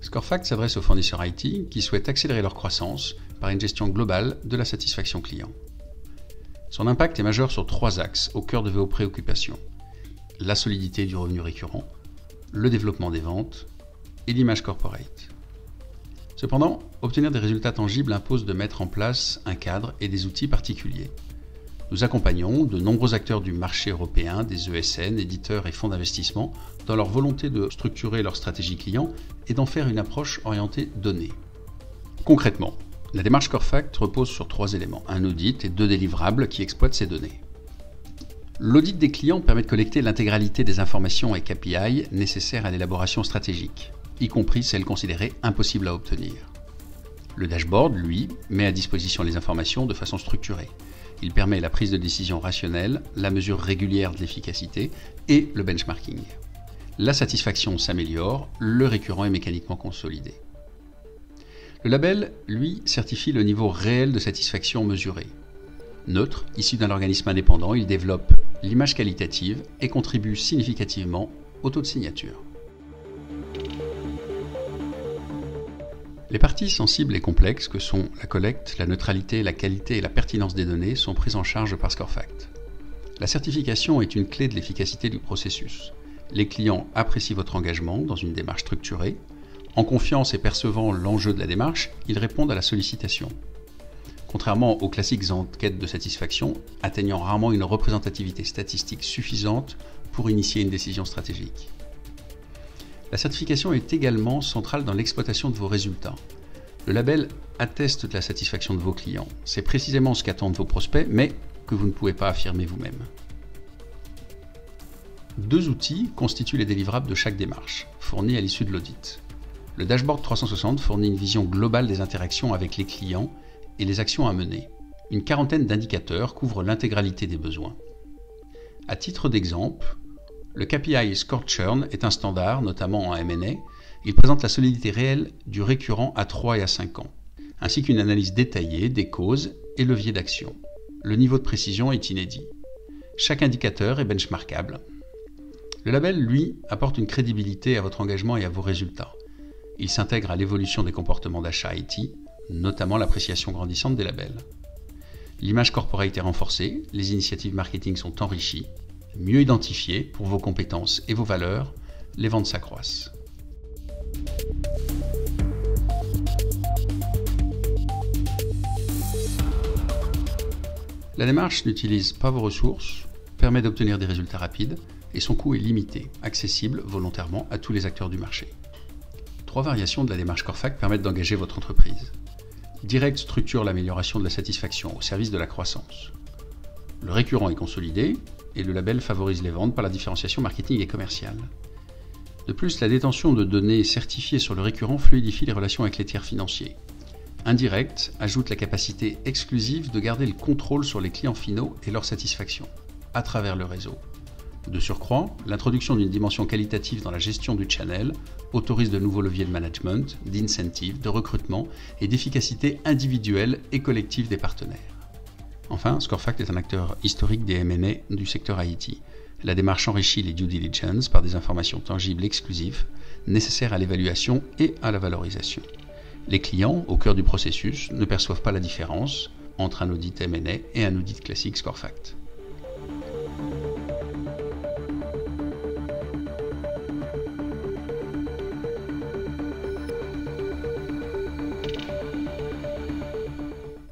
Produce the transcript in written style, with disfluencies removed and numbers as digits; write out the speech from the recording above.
ScoreFact s'adresse aux fournisseurs IT qui souhaitent accélérer leur croissance par une gestion globale de la satisfaction client. Son impact est majeur sur 3 axes au cœur de vos préoccupations: la solidité du revenu récurrent, le développement des ventes et l'image corporate. Cependant, obtenir des résultats tangibles impose de mettre en place un cadre et des outils particuliers. Nous accompagnons de nombreux acteurs du marché européen, des ESN, éditeurs et fonds d'investissement, dans leur volonté de structurer leur stratégie client et d'en faire une approche orientée données. Concrètement, la démarche ScoreFact repose sur 3 éléments: un audit et 2 délivrables qui exploitent ces données. L'audit des clients permet de collecter l'intégralité des informations et KPI nécessaires à l'élaboration stratégique, y compris celles considérées impossibles à obtenir. Le dashboard, lui, met à disposition les informations de façon structurée. Il permet la prise de décision rationnelle, la mesure régulière de l'efficacité et le benchmarking. La satisfaction s'améliore, le récurrent est mécaniquement consolidé. Le label, lui, certifie le niveau réel de satisfaction mesuré. Neutre, issu d'un organisme indépendant, il développe l'image qualitative et contribue significativement au taux de signature. Les parties sensibles et complexes que sont la collecte, la neutralité, la qualité et la pertinence des données sont prises en charge par ScoreFact. La certification est une clé de l'efficacité du processus. Les clients apprécient votre engagement dans une démarche structurée. En confiance et percevant l'enjeu de la démarche, ils répondent à la sollicitation. Contrairement aux classiques enquêtes de satisfaction, atteignant rarement une représentativité statistique suffisante pour initier une décision stratégique. La certification est également centrale dans l'exploitation de vos résultats. Le label atteste de la satisfaction de vos clients. C'est précisément ce qu'attendent vos prospects, mais que vous ne pouvez pas affirmer vous-même. 2 outils constituent les délivrables de chaque démarche, fournis à l'issue de l'audit. Le dashboard 360 fournit une vision globale des interactions avec les clients et les actions à mener. Une quarantaine d'indicateurs couvrent l'intégralité des besoins. À titre d'exemple, le KPI Score Churn est un standard, notamment en M&A. Il présente la solidité réelle du récurrent à 3 et à 5 ans, ainsi qu'une analyse détaillée des causes et leviers d'action. Le niveau de précision est inédit. Chaque indicateur est benchmarkable. Le label, lui, apporte une crédibilité à votre engagement et à vos résultats. Il s'intègre à l'évolution des comportements d'achat IT, notamment l'appréciation grandissante des labels. L'image corporate est renforcée, les initiatives marketing sont enrichies, mieux identifiées pour vos compétences et vos valeurs, les ventes s'accroissent. La démarche n'utilise pas vos ressources, permet d'obtenir des résultats rapides et son coût est limité, accessible volontairement à tous les acteurs du marché. 3 variations de la démarche ScoreFact permettent d'engager votre entreprise. Direct structure l'amélioration de la satisfaction au service de la croissance. Le récurrent est consolidé et le label favorise les ventes par la différenciation marketing et commerciale. De plus, la détention de données certifiées sur le récurrent fluidifie les relations avec les tiers financiers. Indirect ajoute la capacité exclusive de garder le contrôle sur les clients finaux et leur satisfaction, à travers le réseau. De surcroît, l'introduction d'une dimension qualitative dans la gestion du channel autorise de nouveaux leviers de management, d'incentive, de recrutement et d'efficacité individuelle et collective des partenaires. Enfin, ScoreFact est un acteur historique des M&A du secteur IT. La démarche enrichit les due diligence par des informations tangibles exclusives, nécessaires à l'évaluation et à la valorisation. Les clients, au cœur du processus, ne perçoivent pas la différence entre un audit M&A et un audit classique ScoreFact.